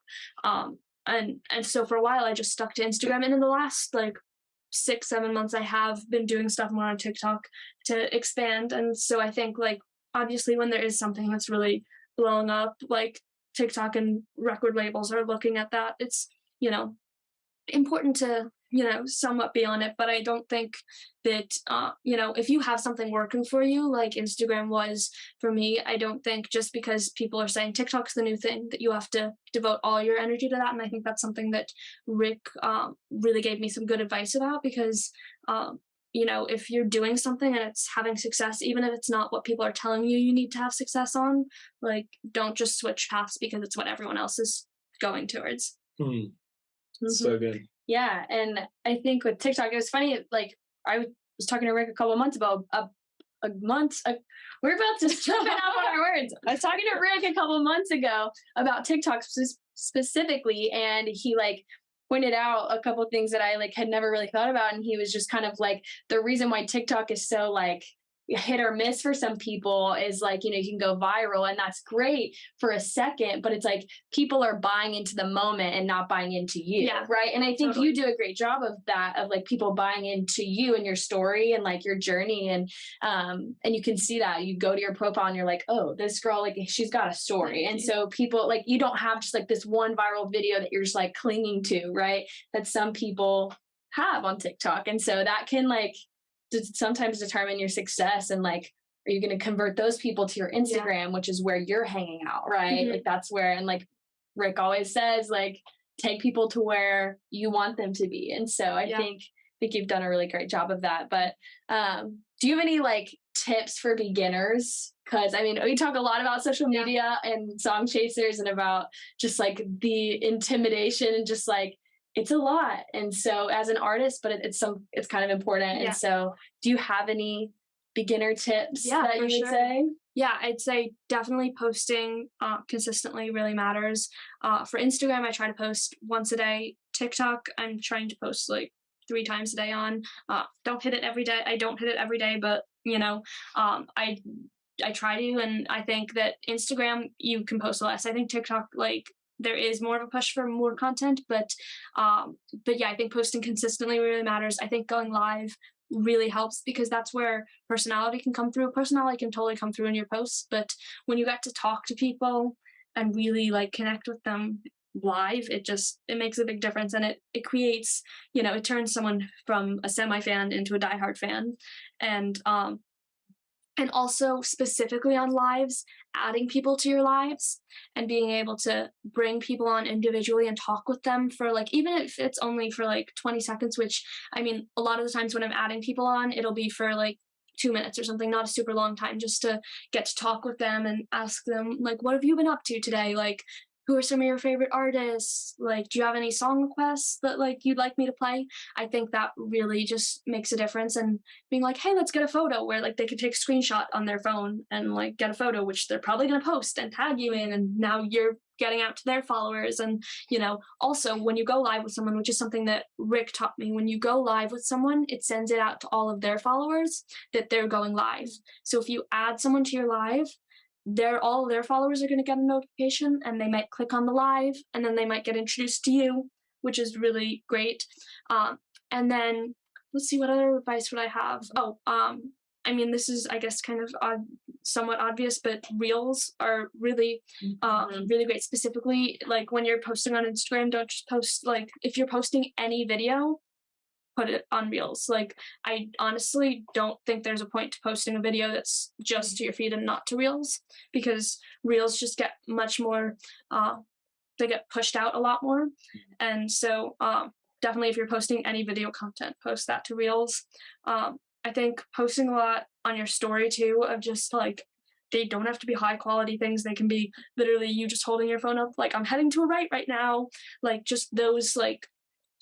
And so for a while, I just stuck to Instagram. And in the last like 6-7 months, I have been doing stuff more on TikTok to expand. And so I think, like, obviously when there is something that's really blowing up, like TikTok and record labels are looking at that, it's, you know, important to, you know, somewhat be on it. But I don't think that, you know, if you have something working for you, like Instagram was for me, I don't think just because people are saying TikTok's the new thing that you have to devote all your energy to that. And I think that's something that Rick really gave me some good advice about, because, you know, if you're doing something and it's having success, even if it's not what people are telling you you need to have success on, like, don't just switch paths because it's what everyone else is going towards. So good. Yeah. And I think with TikTok, it was funny, like, I was talking to Rick a couple of months ago, we're about to jump out on our words. I was talking to Rick a couple of months ago about TikTok specifically, and he like pointed out a couple of things that I like had never really thought about. And he was just kind of like, the reason why TikTok is so like hit or miss for some people is like, you know, you can go viral and that's great for a second, but it's like people are buying into the moment and not buying into you. Yeah. Right. And I think you do a great job of that, of like people buying into you and your story and like your journey. And you can see that you go to your profile and you're like, oh, this girl, like she's got a story. And so people like, you don't have just like this one viral video that you're just like clinging to, right? That some people have on TikTok. And so that can like sometimes determine your success and like are you going to convert those people to your Instagram, which is where you're hanging out, right? Like that's where, and like Rick always says, like, take people to where you want them to be. And so I think you've done a really great job of that. But do you have any like tips for beginners? Because I mean, we talk a lot about social media and song chasers and about just like the intimidation and just like, it's a lot. And so as an artist, but it's kind of important. And so do you have any beginner tips that you would say? Yeah, I'd say definitely posting consistently really matters. For Instagram, I try to post once a day. TikTok, I'm trying to post like 3 times a day on. Don't hit it every day. I don't hit it every day, but you know, I try to, and I think that Instagram, you can post less. I think TikTok, like, there is more of a push for more content, but yeah, I think posting consistently really matters. I think going live really helps because that's where personality can come through. Personality can totally come through in your posts, but when you get to talk to people and really like connect with them live, it makes a big difference, and it creates, you know, it turns someone from a semi-fan into a diehard fan. And also specifically on lives, adding people to your lives and being able to bring people on individually and talk with them for like, even if it's only for like 20 seconds, which I mean, a lot of the times when I'm adding people on, it'll be for like 2 minutes or something, not a super long time, just to get to talk with them and ask them like, what have you been up to today? Like, who are some of your favorite artists? Like, do you have any song requests that like you'd like me to play? I think that really just makes a difference. And being like, hey, let's get a photo, where like they could take a screenshot on their phone and like get a photo, which they're probably going to post and tag you in. And now you're getting out to their followers. And, you know, also when you go live with someone, which is something that Rick taught me, when you go live with someone, it sends it out to all of their followers that they're going live. So if you add someone to your live, all their followers are going to get a notification, and they might click on the live, and then they might get introduced to you, which is really great. And then let's see, what other advice would I have? I mean, this is, I guess, kind of somewhat obvious, but reels are really, really great. Specifically, like when you're posting on Instagram, don't just post, like, if you're posting any video, put it on reels. Like, I honestly don't think there's a point to posting a video that's just to your feed and not to reels, because reels just get much more, they get pushed out a lot more. And so definitely if you're posting any video content, post that to reels. I think posting a lot on your story too, of just like, they don't have to be high quality things. They can be literally you just holding your phone up, like, I'm heading to a right now. Like, just those like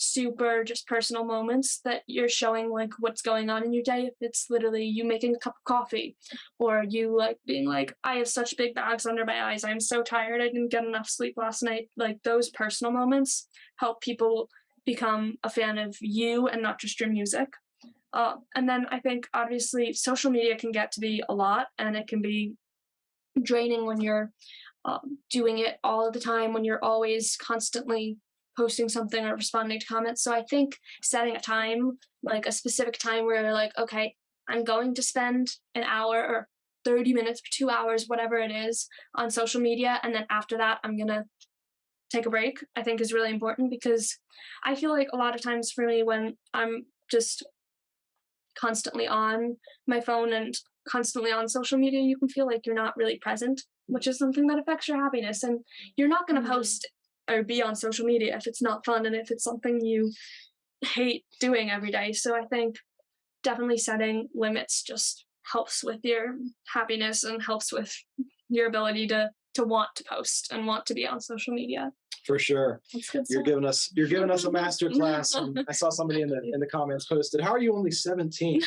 super just personal moments that you're showing like what's going on in your day. If it's literally you making a cup of coffee, or you like being like, I have such big bags under my eyes, I'm so tired, I didn't get enough sleep last night. Like, those personal moments help people become a fan of you and not just your music. And then I think obviously social media can get to be a lot, and it can be draining when you're doing it all of the time, when you're always constantly posting something or responding to comments. So I think setting a time, like a specific time where you're like, okay, I'm going to spend an hour or 30 minutes or 2 hours, whatever it is, on social media. And then after that, I'm going to take a break, I think is really important, because I feel like a lot of times for me, when I'm just constantly on my phone and constantly on social media, you can feel like you're not really present, which is something that affects your happiness. And you're not going to post or be on social media if it's not fun and if it's something you hate doing every day. So I think definitely setting limits just helps with your happiness and helps with your ability to want to post and want to be on social media. For sure. That's good You're giving us a master class. I saw somebody in the comments posted, how are you only 17?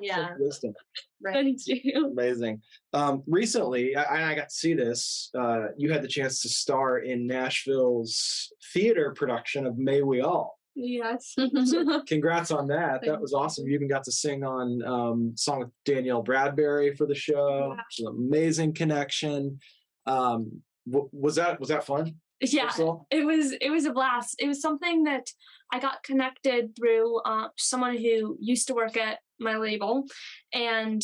Yeah. Wisdom. Right. Thank you. Amazing. Recently, I got to see this. You had the chance to star in Nashville's theater production of May We All. Yes. So congrats on that. That was awesome. You even got to sing on song with Danielle Bradbury for the show. Yeah. It's an amazing connection. Was that fun? Yeah, it was a blast. It was something that I got connected through someone who used to work at my label, and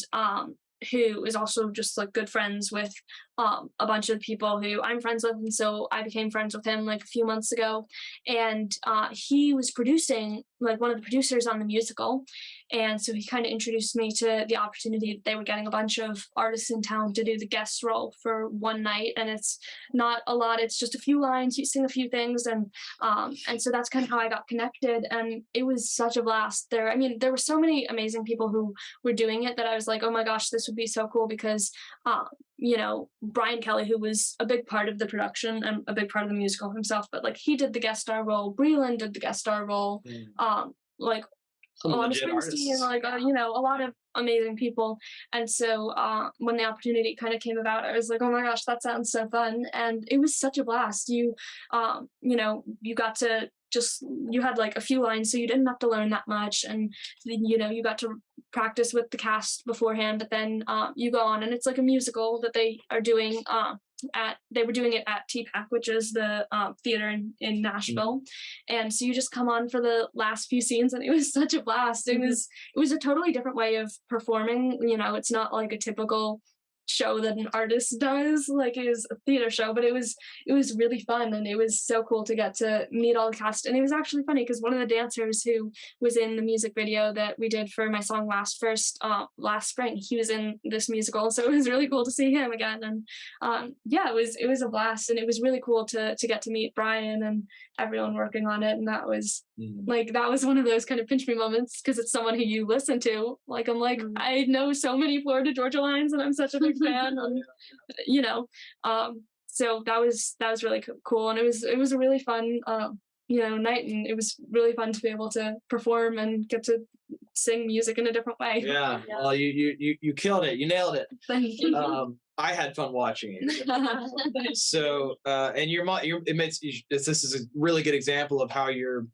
who is also just like good friends with a bunch of people who I'm friends with, and so I became friends with him like a few months ago, and he was producing, like, one of the producers on the musical, and so he kind of introduced me to the opportunity that they were getting a bunch of artists in town to do the guest role for one night, and it's not a lot, it's just a few lines, you sing a few things, and so that's kind of how I got connected, and it was such a blast. I mean, there were so many amazing people who were doing it that I was like, oh my gosh, this would be so cool, because you know, Brian Kelly, who was a big part of the production and a big part of the musical himself, but like he did the guest star role, Bryant did the guest star role, like Springsteen, like you know, a lot of amazing people. And so when the opportunity kind of came about, I was like, oh my gosh, that sounds so fun, and it was such a blast. You know, you got to you had like a few lines, so you didn't have to learn that much, and you know, you got to practice with the cast beforehand, but then you go on, and it's like a musical that they are doing they were doing it at TPAC, which is the theater in Nashville, and so you just come on for the last few scenes, and it was such a blast. It was a totally different way of performing. You know, it's not like a typical show that an artist does, like it is a theater show, but it was really fun, and it was so cool to get to meet all the cast. And it was actually funny because one of the dancers who was in the music video that we did for my song last spring, he was in this musical, so it was really cool to see him again. And yeah, it was a blast, and it was really cool to get to meet Brian and everyone working on it. And that was that was one of those kind of pinch me moments, because it's someone who you listen to. Like, I'm like, I know so many Florida Georgia lines, and I'm such a big fan, and you know, so that was really cool, and it was a really fun you know, night, and it was really fun to be able to perform and get to sing music in a different way. Yeah. Well, you killed it, you nailed it. Thank you. I had fun watching it. So and this is a really good example of how you're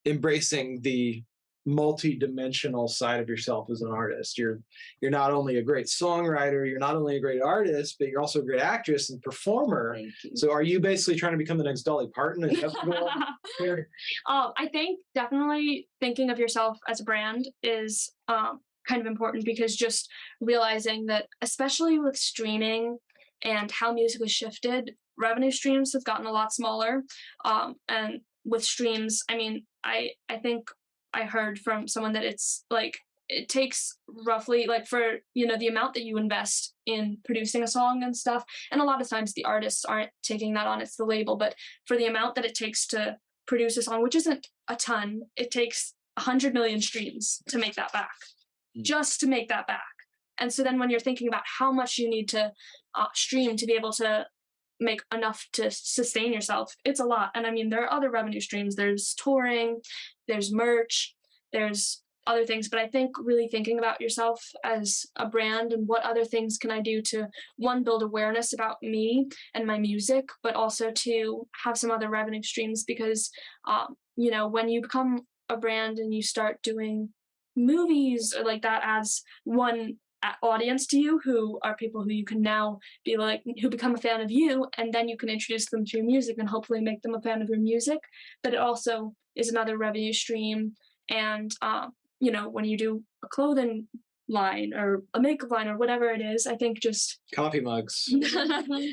embracing the multi-dimensional side of yourself as an artist. You're not only a great songwriter, you're not only a great artist, but you're also a great actress and performer. So are you basically trying to become the next Dolly Parton? I think definitely thinking of yourself as a brand is kind of important, because just realizing that, especially with streaming and how music has shifted, revenue streams have gotten a lot smaller. And with streams, I mean, I think I heard from someone that it's like, it takes roughly, like, for, you know, the amount that you invest in producing a song and stuff, and a lot of times the artists aren't taking that on, it's the label, but for the amount that it takes to produce a song, which isn't a ton, it takes 100 million streams to make that back, just to make that back. And so then when you're thinking about how much you need to stream to be able to make enough to sustain yourself, it's a lot. And I mean, there are other revenue streams, there's touring, there's merch, there's other things, but I think really thinking about yourself as a brand and what other things can I do to, one, build awareness about me and my music, but also to have some other revenue streams, because you know, when you become a brand and you start doing movies, or like, that adds one audience to you, who are people who you can now be like, who become a fan of you, and then you can introduce them to your music and hopefully make them a fan of your music. But it also is another revenue stream. And you know, when you do a clothing line or a makeup line or whatever it is, I think just coffee mugs.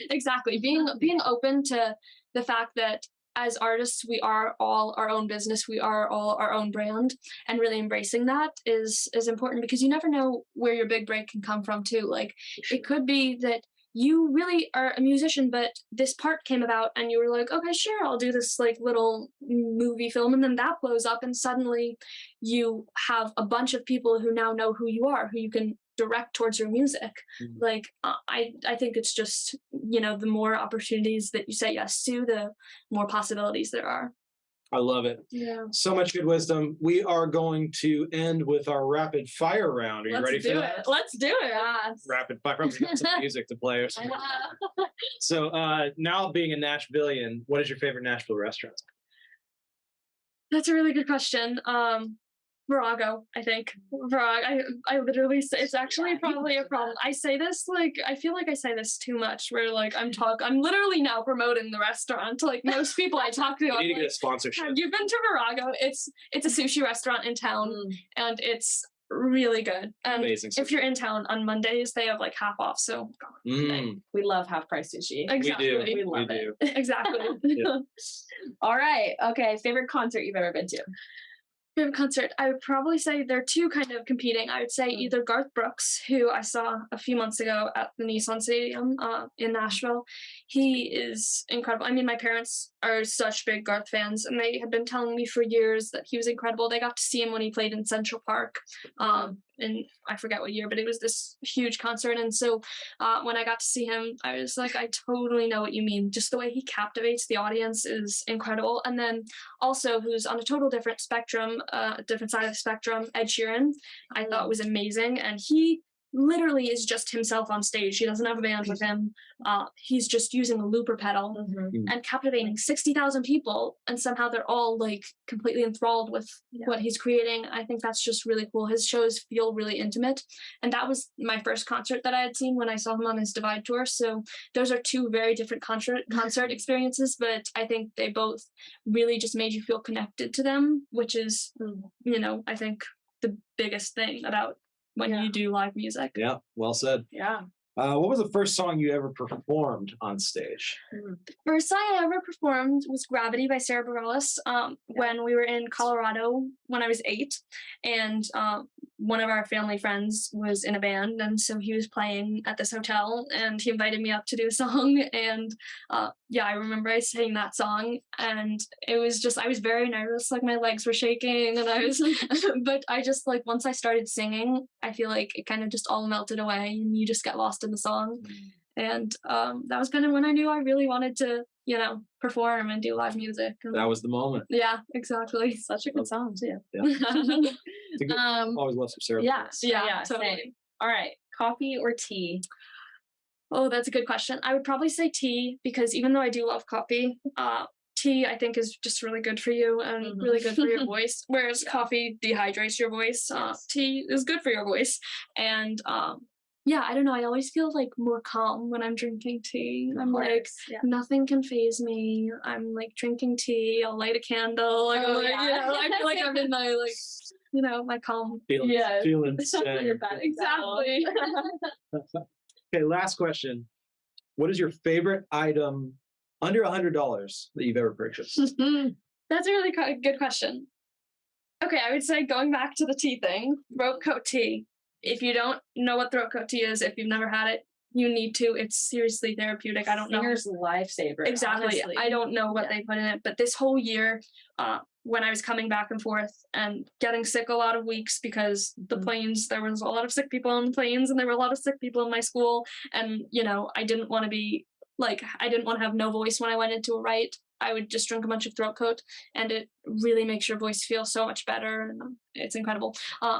Exactly, being open to the fact that as artists, we are all our own business, we are all our own brand, and really embracing that is important, because you never know where your big break can come from too. Like, it could be that you really are a musician, but this part came about and you were like, okay, sure, I'll do this like little movie film, and then that blows up, and suddenly you have a bunch of people who now know who you are, who you can direct towards your music. Like, I think it's just, you know, the more opportunities that you say yes to, the more possibilities there are. I love it. Yeah. So much good wisdom. We are going to end with our rapid fire round. Are you ready for that? Let's do it. Yes. Rapid fire. Probably got some music to play or something. So now, being a Nashvilleian, what is your favorite Nashville restaurant? That's a really good question. Virago, I think. Virago. I literally say, it's actually probably a problem. I say this, like, I feel like I say this too much, where like I'm literally now promoting the restaurant. Like, most people I talk to, You I'm need to like, get a sponsorship. have you been to Virago? It's a sushi restaurant in town, and it's really good. And Amazing. if you're in town on Mondays, they have like half off. So Mm, We love half price sushi. exactly. We love it. Exactly. Yeah. All right. Okay. Favorite concert you've ever been to? Favorite concert, I would probably say they're two kind of competing. I would say either Garth Brooks, who I saw a few months ago at the Nissan Stadium in Nashville. He is incredible. I mean, my parents are such big Garth fans, and they had been telling me for years that he was incredible. They got to see him when he played in Central Park, and I forget what year, but it was this huge concert. And so when I got to see him, I was like, I totally know what you mean. Just the way he captivates the audience is incredible. And then also, who's on a total different spectrum, different side of the spectrum, Ed Sheeran, I thought was amazing. And he literally is just himself on stage. He doesn't have a band with him. He's just using a looper pedal and captivating 60,000 people, and somehow they're all like completely enthralled with what he's creating. I think that's just really cool. His shows feel really intimate, and that was my first concert that I had seen when I saw him on his Divide tour. So those are two very different concert experiences, but I think they both really just made you feel connected to them, which is, I think the biggest thing about when you do live music. yeah, well said. Yeah. What was the first song you ever performed on stage? The first song I ever performed was Gravity by Sarah Bareilles when we were in Colorado when I was 8. And one of our family friends was in a band, and so he was playing at this hotel, and he invited me up to do a song. And I remember I sang that song, and it was just, I was very nervous, like my legs were shaking, and I was, but I just like, once I started singing, I feel like it kind of just all melted away, and you just get lost in the song. And that was kind of when I knew I really wanted to, perform and do live music. And That was the moment. yeah, exactly. Such a good song too. Yeah. It's a good- always love some Sarah. Yeah. Yeah, Same. totally. All right. Coffee or tea? Oh, that's a good question. I would probably say tea, because even though I do love coffee, tea I think is just really good for you and really good for your voice. Whereas coffee dehydrates your voice. Tea is good for your voice. And I don't know. I always feel like more calm when I'm drinking tea. I'm like, nothing can faze me. I'm like drinking tea. I'll light a candle. I feel like I'm in my my calm. Feeling Exactly. Okay, last question. What is your favorite item under $100 that you've ever purchased? That's a really good question. Okay, I would say going back to the tea thing, throat coat tea. If you don't know what throat coat tea is, if you've never had it, you need to. It's seriously therapeutic. I don't know. Singer's lifesaver. Exactly. Honestly. I don't know what they put in it, but this whole year, when I was coming back and forth and getting sick a lot of weeks because the planes, there was a lot of sick people on the planes, and there were a lot of sick people in my school, and I didn't want to be I didn't want to have no voice when I went into a write. I would just drink a bunch of throat coat, and it really makes your voice feel so much better, and it's incredible.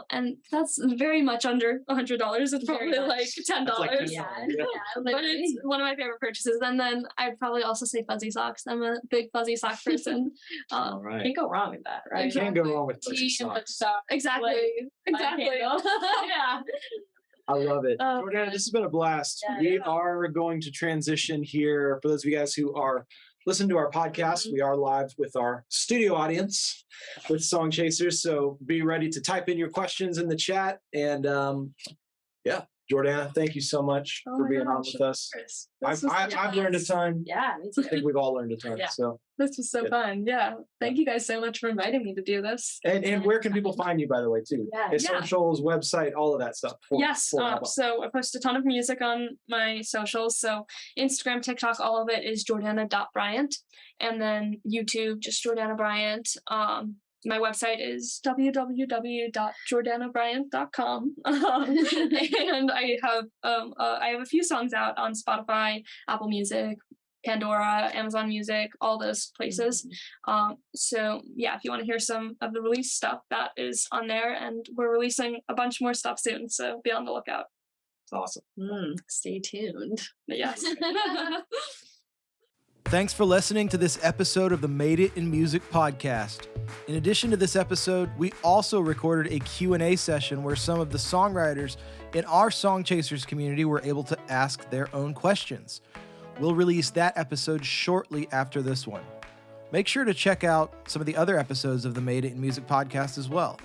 And that's very much under $100. It's probably like $10. Like But it's one of my favorite purchases. And then I'd probably also say fuzzy socks. I'm a big fuzzy sock person. All right. Can't go wrong with that, right? You can't go wrong with fuzzy Tea and socks. socks. Exactly. Exactly. Yeah. I love it. Oh, Jordana, this has been a blast. Yeah, We are going to transition here. For those of you guys who are listening to our podcast, we are live with our studio audience with Song Chasers. So be ready to type in your questions in the chat. And Jordana, thank you so much for being on with us. I've learned a ton. Yeah, me too. I think we've all learned a ton. Yeah. So, this was so fun. Yeah. Thank you guys so much for inviting me to do this. and where can people find you, by the way, too? Yeah. Socials, website, all of that stuff. Yes. So I post a ton of music on my socials. So Instagram, TikTok, all of it is Jordana.Bryant. And then YouTube, just Jordana Bryant. My website is www.jordanabryant.com. And I have a few songs out on Spotify, Apple Music, Pandora, Amazon Music, all those places. So if you want to hear some of the release stuff, that is on there, and we're releasing a bunch more stuff soon, so be on the lookout. It's awesome. Stay tuned. Yes. Thanks for listening to this episode of the Made It in Music podcast. In addition to this episode, we also recorded a Q&A session where some of the songwriters in our Song Chasers community were able to ask their own questions. We'll release that episode shortly after this one. Make sure to check out some of the other episodes of the Made It in Music podcast as well.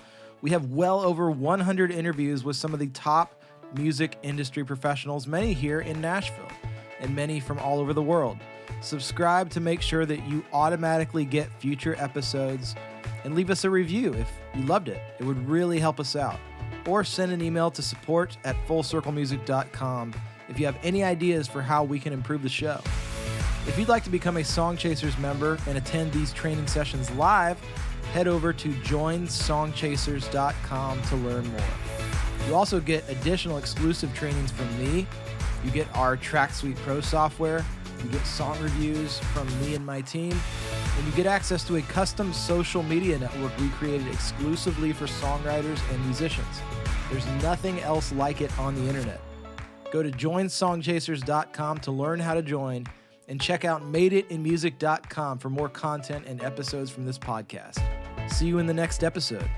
We have well over 100 interviews with some of the top music industry professionals, many here in Nashville and many from all over the world. Subscribe to make sure that you automatically get future episodes, and leave us a review if you loved it. It would really help us out. Or send an email to support@fullcirclemusic.com if you have any ideas for how we can improve the show. If you'd like to become a Song Chasers member and attend these training sessions live, head over to joinsongchasers.com to learn more. You also get additional exclusive trainings from me. You get our Track Suite Pro software. You get song reviews from me and my team. And you get access to a custom social media network we created exclusively for songwriters and musicians. There's nothing else like it on the internet. Go to joinsongchasers.com to learn how to join, and check out madeitinmusic.com for more content and episodes from this podcast. See you in the next episode.